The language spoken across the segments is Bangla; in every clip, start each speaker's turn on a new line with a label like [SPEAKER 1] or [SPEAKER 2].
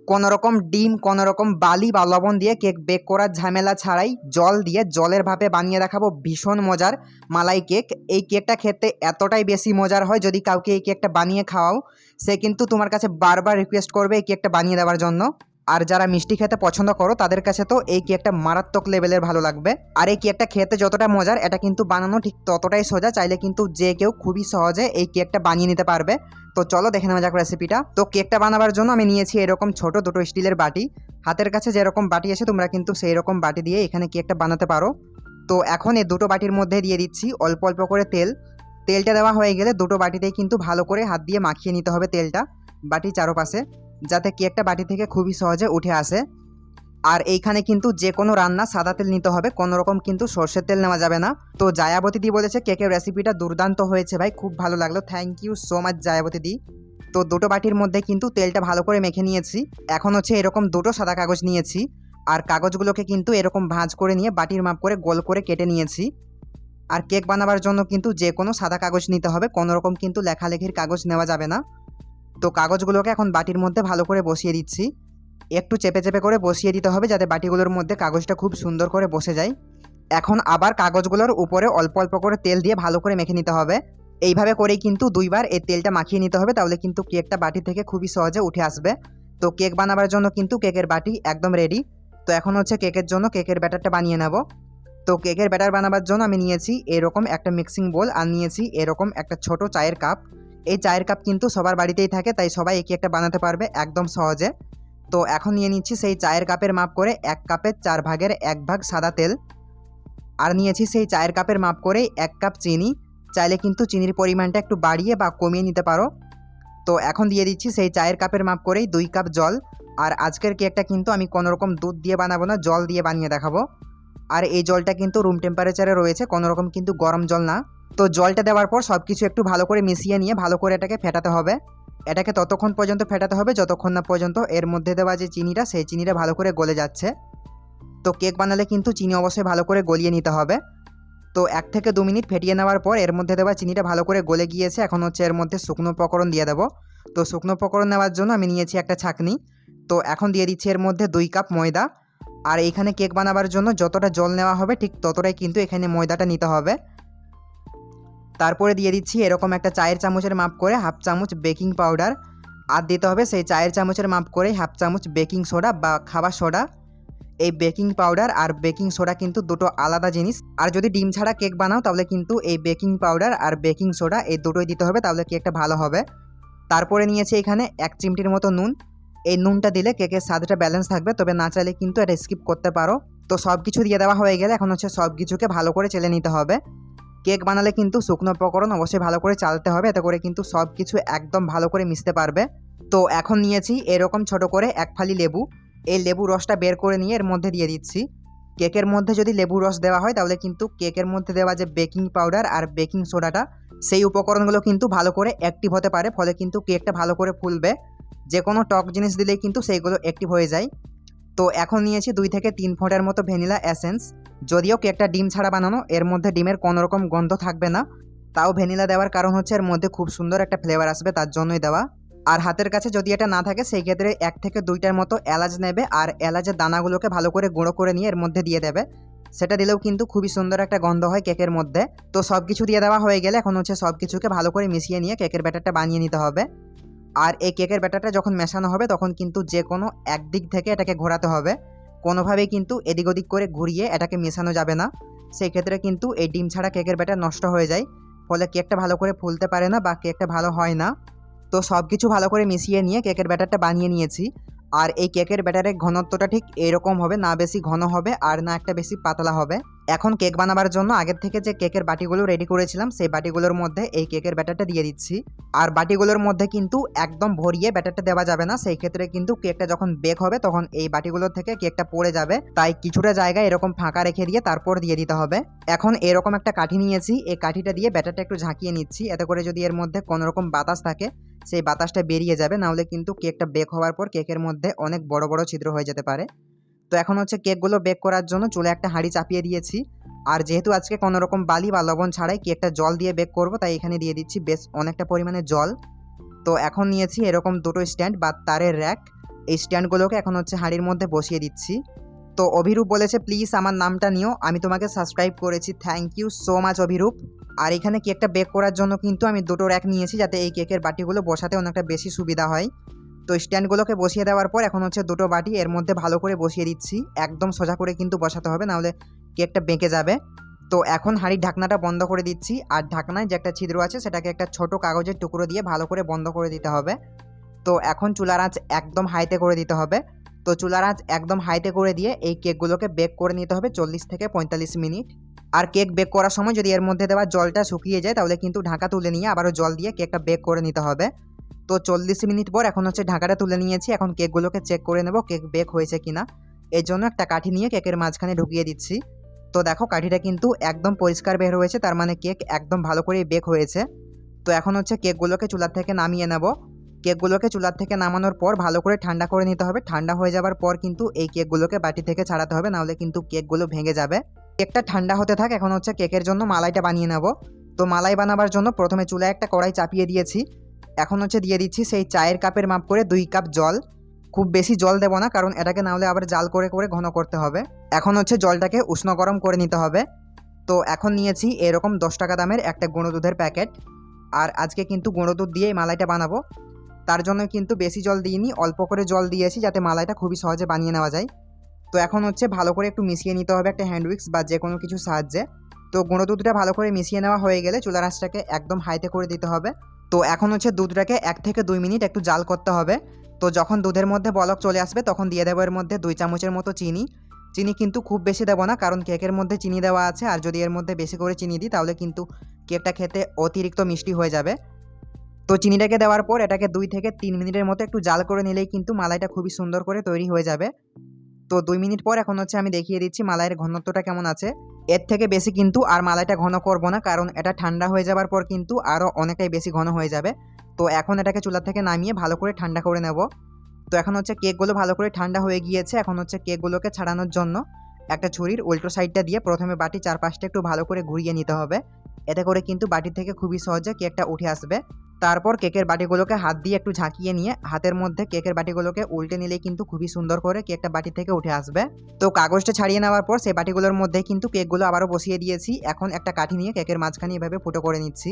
[SPEAKER 1] কোনো রকম ডিম, কোনো রকম বালি বা লবণ দিয়ে কেক বেক করার ঝামেলা ছাড়াই জল দিয়ে জলের ভাপে বানিয়ে দেখাবো ভীষণ মজার মালাই কেক। এই কেকটা খেতে এতটাই বেশি মজার হয়, যদি কাউকে এই কেকটা বানিয়ে খাওয়াও সে কিন্তু তোমার কাছে বারবার রিকোয়েস্ট করবে এই কেকটা বানিয়ে দেওয়ার জন্য। আর যারা মিষ্টি খেতে পছন্দ করো তাদের কাছে তো এই কেকটা মারাত্মক লেভেলের ভালো লাগবে। আর এই কেকটা খেতে যতটা মজার, এটা কিন্তু বানানো ঠিক ততটাই সোজা। চাইলে কিন্তু যে কেউ খুবই সহজে এই কেকটা বানিয়ে নিতে পারবে। তো চলো দেখে নেওয়া যাক রেসিপিটা। তো কেকটা বানাবার জন্য আমি নিয়েছি এরকম ছোট দুটো স্টিলের বাটি। হাতের কাছে যেরকম বাটি আছে তোমরা কিন্তু সেই রকম বাটি দিয়ে এখানে কেকটা বানাতে পারো। তো এখন এই দুটো বাটির মধ্যে দিয়ে দিচ্ছি অল্প অল্প করে তেল। তেলটা দেওয়া হয়ে গেলে দুটো বাটিতেই কিন্তু ভালো করে হাত দিয়ে মাখিয়ে নিতে হবে তেলটা বাটির চারপাশে, যাতে কেকটা বাটি থেকে খুবই সহজে উঠে আসে। আর এইখানে কিন্তু যে কোনো রান্না সাদা তেল নিতে হবে, কোনো রকম কিন্তু সর্ষের তেল নেওয়া যাবে না। তো জায়াবতী দি বলেছে কেকের রেসিপিটা দুর্দান্ত হয়েছে ভাই, খুব ভালো লাগলো, থ্যাংক ইউ সো মাচ জায়াবতী দি। তো দুটো বাটির মধ্যে কিন্তু তেলটা ভালো করে মেখে নিয়েছি। এখন হচ্ছে এরকম দুটো সাদা কাগজ নিয়েছি, আর কাগজগুলোকে কিন্তু এরকম ভাঁজ করে নিয়ে বাটির মাপ করে গোল করে কেটে নিয়েছি। আর কেক বানাবার জন্য কিন্তু যে কোনো সাদা কাগজ নিতে হবে, কোনো রকম কিন্তু লেখালেখির কাগজ নেওয়া যাবে না। তো কাগজগুলোকে এখন বাটির মধ্যে ভালো করে বসিয়ে দিচ্ছি। একটু চেপে চেপে করে বসিয়ে দিতে হবে যাতে বাটিগুলোর মধ্যে কাগজটা খুব সুন্দর করে বসে যায়। এখন আবার কাগজগুলোর উপরে অল্প অল্প করে তেল দিয়ে ভালো করে মেখে নিতে হবে। এইভাবে করেই কিন্তু দুইবার এই তেলটা মাখিয়ে নিতে হবে, তাহলে কিন্তু কেকটা বাটি থেকে খুবই সহজে উঠে আসবে। তো কেক বানাবার জন্য কিন্তু কেকের বাটি একদম রেডি। তো এখন হচ্ছে কেকের জন্য কেকের ব্যাটারটা বানিয়ে নেব। তো কেকের ব্যাটার বানাবার জন্য আমি নিয়েছি এরকম একটা মিক্সিং বোল, আর নিয়েছি এরকম একটা ছোট চায়ের কাপ। এই চায়ের কাপ কিন্তু সবার বাড়িতেই থাকে, তাই সবাই এই কেকটা বানাতে পারবে একদম সহজে। তো এখন নিয়ে নিচ্ছি সেই চায়ের কাপের মাপ করে 1 কাপের 4 ভাগের 1 ভাগ সাদা তেল। আর নিয়েছি সেই চায়ের কাপের মাপ করে 1 কাপ চিনি। চাইলে কিন্তু চিনির পরিমাণটা একটু বাড়িয়ে বা কমিয়ে নিতে পারো। তো এখন দিয়ে দিচ্ছি সেই চায়ের কাপের মাপ করেই 2 কাপ জল। আর আজকের কেকটা কিন্তু আমি কোনো রকম দুধ দিয়ে বানাবো না, জল দিয়ে বানিয়ে দেখাবো। আর এই জলটা কিন্তু রুম টেম্পারেচারে রয়েছে, কোনো রকম কিন্তু গরম জল না। তো জলটা দেওয়ার পর সব কিছু একটু ভালো করে মিশিয়ে নিয়ে ভালো করে এটাকে ফেটাতে হবে। এটাকে ততক্ষণ পর্যন্ত ফেটাতে হবে যতক্ষণ না পর্যন্ত এর মধ্যে দেওয়া যে চিনিটা, সেই চিনিটা ভালো করে গলে যাচ্ছে। তো কেক বানালে কিন্তু চিনি অবশ্যই ভালো করে গলিয়ে নিতে হবে। তো 1 থেকে 2 মিনিট ফেটিয়ে নেওয়ার পর এর মধ্যে দেওয়া চিনিটা ভালো করে গলে গিয়েছে। এখন হচ্ছে এর মধ্যে শুকনো উপকরণ দিয়ে দেবো। তো শুকনো উপকরণ নেওয়ার জন্য আমি নিয়েছি একটা ছাঁকনি। তো এখন দিয়ে দিচ্ছি এর মধ্যে 2 কাপ ময়দা। আর এইখানে কেক বানাবার জন্য যতটা জল নেওয়া হবে ঠিক ততটাই কিন্তু এখানে ময়দাটা নিতে হবে। তারপরে দিয়ে দিচ্ছি এরকম একটা চায়ের চামচের মাপ করে 1/2 চামচ বেকিং পাউডার। আর দিতে হবে সেই চায়ের চামচের মাপ করে 1/2 চামচ বেকিং সোডা বা খাবার সোডা। এই বেকিং পাউডার আর বেকিং সোডা কিন্তু দুটো আলাদা জিনিস। আর যদি ডিম ছাড়া কেক বানাও তাহলে কিন্তু এই বেকিং পাউডার আর বেকিং সোডা এই দুটোই দিতে হবে, তাহলে কেকটা ভালো হবে। তারপরে নিয়েছি এখানে 1 চিমটির মতো নুন। এই নুনটা দিলে কেকের স্বাদটা ব্যালেন্স থাকবে, তবে না চাইলে কিন্তু এটা স্কিপ করতে পারো। তো সব কিছু দিয়ে দেওয়া হয়ে গেলে এখন হচ্ছে সব কিছুকে ভালো করে চেলে নিতে হবে। কেক বানালে কিন্তু শুকনো উপকরণ অবশ্যই ভালো করে চালতে হবে, এতে করে কিন্তু সব কিছু একদম ভালো করে মিশতে পারবে। তো এখন নিয়েছি এরকম ছোট করে 1 ফালি লেবু। এই লেবু রসটা বের করে নিয়ে এর মধ্যে দিয়ে দিচ্ছি। কেকের মধ্যে যদি লেবু রস দেওয়া হয় তাহলে কিন্তু কেকের মধ্যে দেওয়া যে বেকিং পাউডার আর বেকিং সোডাটা, সেই উপকরণগুলো কিন্তু ভালো করে অ্যাক্টিভ হতে পারে, ফলে কিন্তু কেকটা ভালো করে ফুলবে। যে কোনো টক জিনিস দিলেই কিন্তু সেইগুলো অ্যাক্টিভ হয়ে যায়। তো এখন নিয়েছি 2 থেকে 3 ফোঁটার মতো ভ্যানিলা এসেন্স। যদিও কেকটা ডিম ছাড়া বানানো, এর মধ্যে ডিমের কোনো রকম গন্ধ থাকবে না, তাও ভ্যানিলা দেওয়ার কারণ হচ্ছে এর মধ্যে খুব সুন্দর একটা ফ্লেভার আসবে, তার জন্যই দেওয়া। আর হাতের কাছে যদি এটা না থাকে সেই ক্ষেত্রে 1 থেকে 2টার মতো এলাচ নেবে, আর এলাচের দানাগুলোকে ভালো করে গুঁড়ো করে নিয়ে এর মধ্যে দিয়ে দেবে। সেটা দিলেও কিন্তু খুবই সুন্দর একটা গন্ধ হয় কেকের মধ্যে। তো সব কিছু দিয়ে দেওয়া হয়ে গেলে এখন হচ্ছে সব কিছুকে ভালো করে মিশিয়ে নিয়ে কেকের ব্যাটারটা বানিয়ে নিতে হবে। আর এই কেকের ব্যাটারটা যখন মেশানো হবে তখন কিন্তু যে কোনো একদিক থেকে এটাকে ঘোরাতে হবে, কোনোভাবেই কিন্তু এদিক ওদিক করে ঘুরিয়ে এটাকে মেশানো যাবে না। সেই ক্ষেত্রে কিন্তু এই ডিম ছাড়া কেকের ব্যাটার নষ্ট হয়ে যায়, ফলে কেকটা ভালো করে ফুলতে পারে না বা কেকটা ভালো হয় না। তো সব কিছু ভালো করে মিশিয়ে নিয়ে কেকের ব্যাটারটা বানিয়ে নিয়েছি। আর এই কেকের ব্যাটারের ঘনত্বটা ঠিক এরকম হবে, না বেশি ঘন হবে আর না একটা বেশি পাতলা হবে। এখন কেক বানাবার জন্য আগের থেকে যে কেকের বাটিগুলো রেডি করেছিলাম সেই বাটিগুলোর মধ্যে এই কেকের ব্যাটারটা দিয়ে দিচ্ছি। আর বাটিগুলোর মধ্যে কিন্তু একদম ভরিয়ে ব্যাটারটা দেওয়া যাবে না, সেই ক্ষেত্রে কিন্তু কেকটা যখন বেক হবে তখন এই বাটিগুলোর থেকে কেকটা পড়ে যাবে, তাই কিছুটা জায়গায় এরকম ফাঁকা রেখে দিয়ে তারপর দিয়ে দিতে হবে। এখন এরকম একটা কাঠি নিয়েছি, এই কাঠিটা দিয়ে ব্যাটারটা একটু ঝাঁকিয়ে নিচ্ছি, এতে করে যদি এর মধ্যে কোনো রকম বাতাস থাকে সেই বাতাসটা বেরিয়ে যাবে, নাহলে কিন্তু কেকটা বেক হওয়ার পর কেকের মধ্যে অনেক বড় বড় ছিদ্র হয়ে যেতে পারে। তো এখন হচ্ছে কেকগুলো বেক করার জন্য চুলে একটা হাঁড়ি চাপিয়ে দিয়েছি। আর যেহেতু আজকে কোনো রকম বালি বা লবণ ছাড়াই কেকটা জল দিয়ে বেক করব, তাই এখানে দিয়ে দিচ্ছি বেশ অনেকটা পরিমাণে জল। তো এখন নিয়েছি এরকম দুটো স্ট্যান্ড বা তারের র্যাক। এই স্ট্যান্ডগুলোকে এখন হচ্ছে হাঁড়ির মধ্যে বসিয়ে দিচ্ছি। তো অভিরূপ বলেছে প্লিজ আমার নামটা নিও, আমি তোমাকে সাবস্ক্রাইব করেছি, thank you so much Abhirup. আর এখানে কেকটা বেক করার জন্য কিন্তু আমি দুটো র্যাক নিয়েছি, যাতে এই কেকের বাটিগুলো বসাতে অনেকটা বেশি সুবিধা হয়। তো স্ট্যান্ডগুলোকে বসিয়ে দেওয়ার পর এখন হচ্ছে দুটো বাটি এর মধ্যে ভালো করে বসিয়ে দিচ্ছি, একদম সোজা করে কিন্তু বসাতে হবে, নাহলে কেকটা বেঁকে যাবে। তো এখন হাঁড়ির ঢাকনাটা বন্ধ করে দিচ্ছি, আর ঢাকনায় যে একটা ছিদ্র আছে সেটাকে একটা ছোট কাগজের টুকরো দিয়ে ভালো করে বন্ধ করে দিতে হবে। তো এখন চুলার আঁচ একদম হাইতে করে দিতে হবে। তো চুলার আঁচ একদম হাইতে করে দিয়ে এই কেকগুলোকে বেক করে নিতে হবে 40 থেকে 45 মিনিট। আর কেক বেক করার সময় যদি এর মধ্যে দেওয়া জলটা শুকিয়ে যায় তাহলে কিন্তু ঢাকা তুলে নিয়ে আবারও জল দিয়ে কেকটা বেক করে নিতে হবে। তো 40 মিনিট পর এখন হচ্ছে ঢাকাটা তুলে নিয়েছি, এখন কেকগুলোকে চেক করে নেব কেক বেক হয়েছে কিনা। এর জন্য একটা কাঠি নিয়ে কেকের মাঝখানে ঢুকিয়ে দিচ্ছি। তো দেখো কাঠিটা কিন্তু একদম পরিষ্কার বের হয়েছে, তার মানে কেক একদম ভালো করে বেক হয়েছে। তো এখন হচ্ছে কেকগুলোকে চুলার থেকে নামিয়ে নেব। কেকগুলোকে চুলার থেকে নামানোর পর ভালো করে ঠান্ডা করে নিতে হবে। ঠান্ডা হয়ে যাবার পর কিন্তু এই কেকগুলোকে বাটি থেকে ছাড়াতে হবে, নাহলে কিন্তু কেকগুলো ভেঙে যাবে। কেকটা ঠান্ডা হতে থাক, এখন হচ্ছে কেকের জন্য মালাইটা বানিয়ে নেব। তো মালাই বানাবার জন্য প্রথমে চুলায় একটা কড়াই চাপিয়ে দিয়েছি। এখন হচ্ছে দিয়ে দিচ্ছি সেই চায়ের কাপের মাপ করে 2 কাপ জল। খুব বেশি জল দেবো না, কারণ এটাকে নাহলে আবার জাল করে করে ঘন করতে হবে। এখন হচ্ছে জলটাকে উষ্ণ গরম করে নিতে হবে। তো এখন নিয়েছি এরকম 10 টাকা দামের একটা গুঁড়ো দুধের প্যাকেট। আর আজকে কিন্তু গুঁড়ো দুধ দিয়ে এই মালাইটা বানাবো, তার জন্য কিন্তু বেশি জল দিইনি, অল্প করে জল দিয়েছি যাতে মালাইটা খুবই সহজে বানিয়ে নেওয়া যায়। তো এখন হচ্ছে ভালো করে একটু মিশিয়ে নিতে হবে একটা হ্যান্ড উইক্স বা যে কোনো কিছুর সাহায্যে। তো গুঁড়ো দুধটা ভালো করে মিশিয়ে নেওয়া হয়ে গেলে চুলার আঁচটাকে একদম হাইতে করে দিতে হবে। তো এখন হচ্ছে দুধটাকে 1 থেকে 2 মিনিট একটু জাল করতে হবে। তো যখন দুধের মধ্যে বলক চলে আসবে তখন দিয়ে দেবো এর মধ্যে 2 চামচের মতো চিনি। চিনি কিন্তু খুব বেশি দেবো না, কারণ কেকের মধ্যে চিনি দেওয়া আছে, আর যদি এর মধ্যে বেশি করে চিনি দিই তাহলে কিন্তু কেকটা খেতে অতিরিক্ত মিষ্টি হয়ে যাবে। তো চিনিটাকে দেওয়ার পর এটাকে 2 থেকে 3 মিনিটের মতো একটু জাল করে নিলেই কিন্তু মালাইটা খুবই সুন্দর করে তৈরি হয়ে যাবে। তো 2 মিনিট পর এখন হচ্ছে আমি দেখিয়ে দিচ্ছি মালাইয়ের ঘনত্বটা কেমন আছে। এর থেকে বেশি কিন্তু আর মালাইটা ঘন করব না, কারণ এটা ঠান্ডা হয়ে যাবার পর কিন্তু আরও অনেকটাই বেশি ঘন হয়ে যাবে। তো এখন এটাকে চুলা থেকে নামিয়ে ভালো করে ঠান্ডা করে নেব। তো এখন হচ্ছে কেকগুলো ভালো করে ঠান্ডা হয়ে গিয়েছে। এখন হচ্ছে কেকগুলোকে ছাড়ানোর জন্য একটা ছুরির উল্টো সাইডটা দিয়ে প্রথমে বাটি চারপাশটা একটু ভালো করে ঘুরিয়ে নিতে হবে। এতে করে কিন্তু বাটি থেকে খুবই সহজে কেকটা উঠে আসবে। তারপর কেকের বাটিগুলোকে হাত দিয়ে একটু ঝাঁকিয়ে নিয়ে হাতের মধ্যে কেকের বাটিগুলোকে উল্টে নিলেই কিন্তু খুবই সুন্দর করে কেকটা বাটি থেকে উঠে আসবে। তো কাগজটা ছাড়িয়ে নেওয়ার পর সেই বাটিগুলোর মধ্যে কিন্তু কেকগুলো আবারও বসিয়ে দিয়েছি। এখন একটা কাঠি নিয়ে কেকের মাঝখানে এভাবে ফুটো করে নিচ্ছি।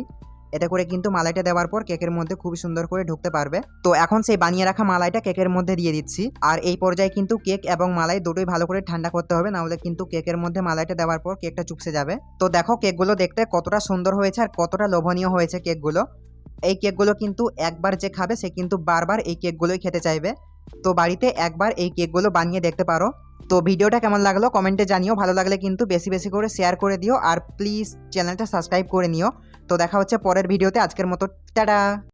[SPEAKER 1] এতে করে কিন্তু মালাইটা দেওয়ার পর কেকের মধ্যে খুবই সুন্দর করে ঢুকতে পারবে। তো এখন সেই বানিয়ে রাখা মালাইটা কেকের মধ্যে দিয়ে দিচ্ছি। আর এই পর্যায়ে কিন্তু কেক এবং মালাই দুটোই ভালো করে ঠান্ডা করতে হবে, নাহলে কিন্তু কেকের মধ্যে মালাইটা দেওয়ার পর কেকটা চুপসে যাবে। তো দেখো কেকগুলো দেখতে কতটা সুন্দর হয়েছে আর কতটা লোভনীয় হয়েছে কেকগুলো। এই কেকগুলো কিন্তু একবার যে খাবে সে কিন্তু বারবার এই কেকগুলোই খেতে চাইবে। তো বাড়িতে একবার এই কেকগুলো বানিয়ে দেখতে পারো। তো ভিডিওটা কেমন লাগলো কমেন্টে জানিও, ভালো লাগলে কিন্তু বেশি বেশি করে শেয়ার করে দিও, আর প্লিজ চ্যানেলটা সাবস্ক্রাইব করে নিও। তো দেখা হচ্ছে পরের ভিডিওতে, আজকের মতো টাটা।